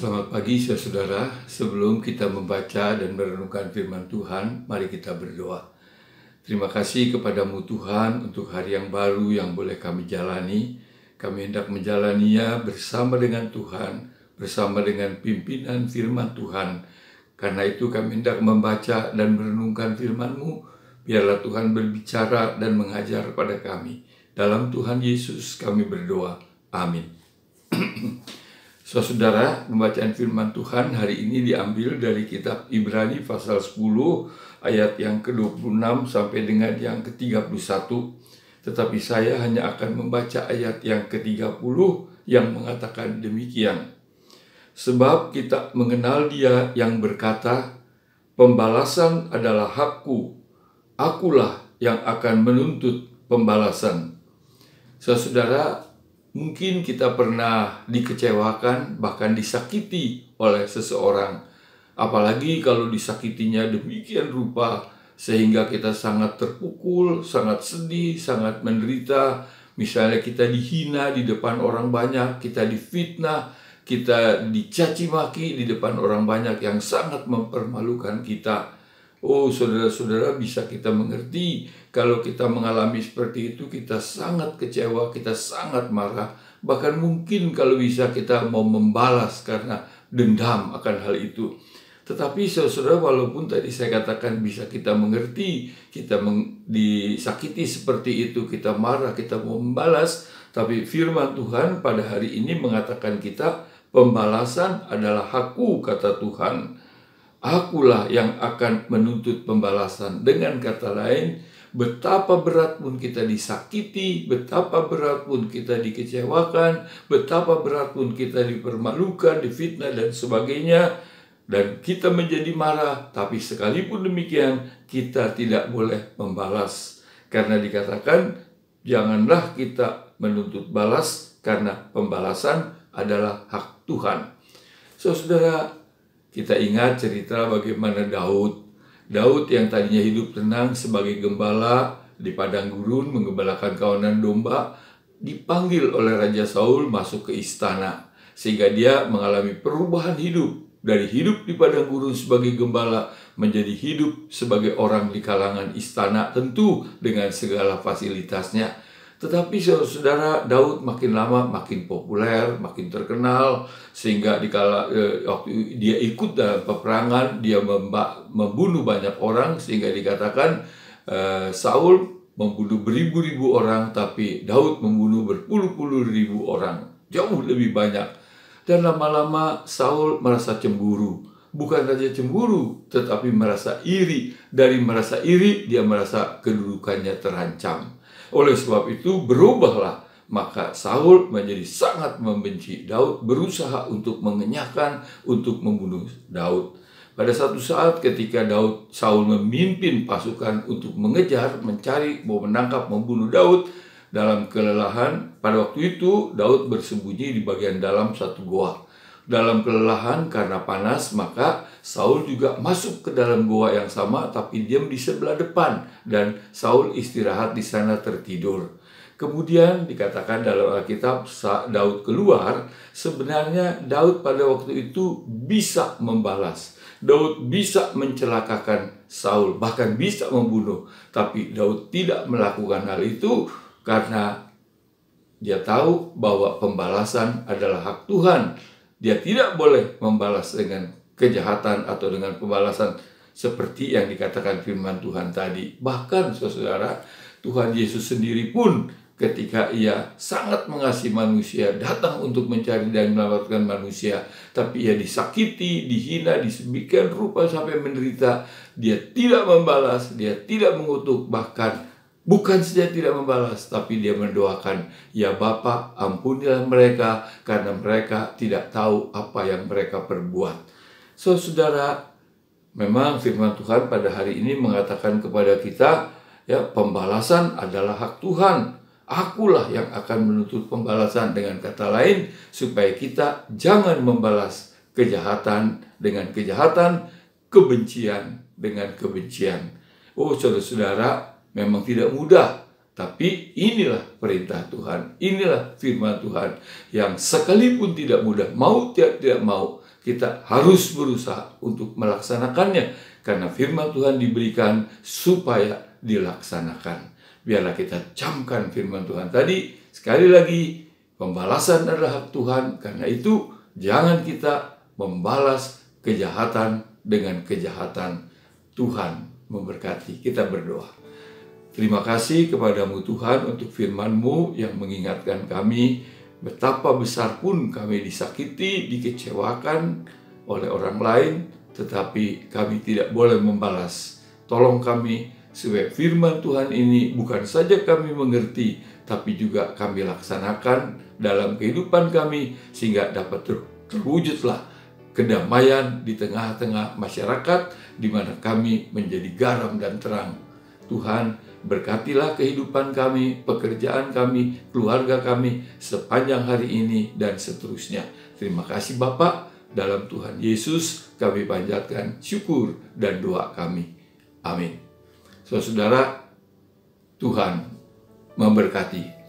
Selamat pagi saudara. Sebelum kita membaca dan merenungkan firman Tuhan, mari kita berdoa. Terima kasih kepadamu Tuhan untuk hari yang baru yang boleh kami jalani. Kami hendak menjalaninya bersama dengan Tuhan, bersama dengan pimpinan firman Tuhan. Karena itu kami hendak membaca dan merenungkan firman-Mu. Biarlah Tuhan berbicara dan mengajar pada kami. Dalam Tuhan Yesus kami berdoa. Amin. Saudara, pembacaan firman Tuhan hari ini diambil dari kitab Ibrani pasal 10 ayat yang ke-26 sampai dengan yang ke-31. Tetapi saya hanya akan membaca ayat yang ke-30 yang mengatakan demikian. Sebab kita mengenal Dia yang berkata, "Pembalasan adalah hakku, akulah yang akan menuntut pembalasan." Saudara, mungkin kita pernah dikecewakan, bahkan disakiti oleh seseorang. Apalagi kalau disakitinya demikian rupa, sehingga kita sangat terpukul, sangat sedih, sangat menderita. Misalnya kita dihina di depan orang banyak, kita difitnah, kita dicaci maki di depan orang banyak yang sangat mempermalukan kita. Oh, saudara-saudara, bisa kita mengerti kalau kita mengalami seperti itu, kita sangat kecewa, kita sangat marah. Bahkan mungkin kalau bisa kita mau membalas karena dendam akan hal itu. Tetapi saudara, walaupun tadi saya katakan bisa kita mengerti, kita disakiti seperti itu, kita marah, kita mau membalas. Tapi firman Tuhan pada hari ini mengatakan kita, pembalasan adalah hakku, kata Tuhan. Akulah yang akan menuntut pembalasan. Dengan kata lain, betapa berat pun kita disakiti, betapa berat pun kita dikecewakan, betapa berat pun kita dipermalukan, difitnah dan sebagainya, dan kita menjadi marah, tapi sekalipun demikian kita tidak boleh membalas. Karena dikatakan, janganlah kita menuntut balas, karena pembalasan adalah hak Tuhan. Saudara, kita ingat cerita bagaimana Daud yang tadinya hidup tenang sebagai gembala di padang gurun menggembalakan kawanan domba, dipanggil oleh Raja Saul masuk ke istana, sehingga dia mengalami perubahan hidup dari hidup di padang gurun sebagai gembala menjadi hidup sebagai orang di kalangan istana, tentu dengan segala fasilitasnya. Tetapi saudara, Daud makin lama makin populer, makin terkenal, sehingga waktu dia ikut dalam peperangan, dia membunuh banyak orang, sehingga dikatakan Saul membunuh beribu-ribu orang, tapi Daud membunuh berpuluh-puluh ribu orang, jauh lebih banyak. Dan lama-lama Saul merasa cemburu. Bukan saja cemburu, tetapi merasa iri. Dari merasa iri, dia merasa kedudukannya terancam. Oleh sebab itu berubahlah, maka Saul menjadi sangat membenci Daud, berusaha untuk mengenyahkan, untuk membunuh Daud. Pada satu saat ketika Saul memimpin pasukan untuk mengejar, mencari, mau menangkap, membunuh Daud, dalam kelelahan, pada waktu itu Daud bersembunyi di bagian dalam satu goa. Dalam kelelahan karena panas, maka Saul juga masuk ke dalam goa yang sama, tapi diam di sebelah depan, dan Saul istirahat di sana tertidur. Kemudian dikatakan dalam Alkitab, saat Daud keluar, sebenarnya Daud pada waktu itu bisa membalas. Daud bisa mencelakakan Saul, bahkan bisa membunuh. Tapi Daud tidak melakukan hal itu karena dia tahu bahwa pembalasan adalah hak Tuhan. Dia tidak boleh membalas dengan kejahatan atau dengan pembalasan seperti yang dikatakan firman Tuhan tadi. Bahkan saudara, Tuhan Yesus sendiri pun ketika ia sangat mengasihi manusia, datang untuk mencari dan menyelamatkan manusia, tapi ia disakiti, dihina, disemikian rupa sampai menderita. Dia tidak membalas, dia tidak mengutuk, bahkan bukan saja tidak membalas, tapi dia mendoakan, "Ya Bapa, ampunilah mereka, karena mereka tidak tahu apa yang mereka perbuat." Saudara, memang firman Tuhan pada hari ini mengatakan kepada kita, ya, pembalasan adalah hak Tuhan. Akulah yang akan menuntut pembalasan. Dengan kata lain, supaya kita jangan membalas kejahatan dengan kejahatan, kebencian dengan kebencian. Oh, saudara-saudara, memang tidak mudah, tapi inilah perintah Tuhan, inilah firman Tuhan yang sekalipun tidak mudah, mau tidak mau, kita harus berusaha untuk melaksanakannya, karena firman Tuhan diberikan supaya dilaksanakan. Biarlah kita camkan firman Tuhan tadi. Sekali lagi, pembalasan adalah hak Tuhan. Karena itu, jangan kita membalas kejahatan dengan kejahatan. Tuhan memberkati. Kita berdoa. Terima kasih kepadamu Tuhan untuk firman-Mu yang mengingatkan kami betapa besar pun kami disakiti, dikecewakan oleh orang lain, tetapi kami tidak boleh membalas. Tolong kami supaya firman Tuhan ini bukan saja kami mengerti, tapi juga kami laksanakan dalam kehidupan kami, sehingga dapat terwujudlah kedamaian di tengah-tengah masyarakat, di mana kami menjadi garam dan terang. Tuhan, berkatilah kehidupan kami, pekerjaan kami, keluarga kami sepanjang hari ini dan seterusnya. Terima kasih Bapa, dalam Tuhan Yesus kami panjatkan syukur dan doa kami. Amin. Saudara, Tuhan memberkati.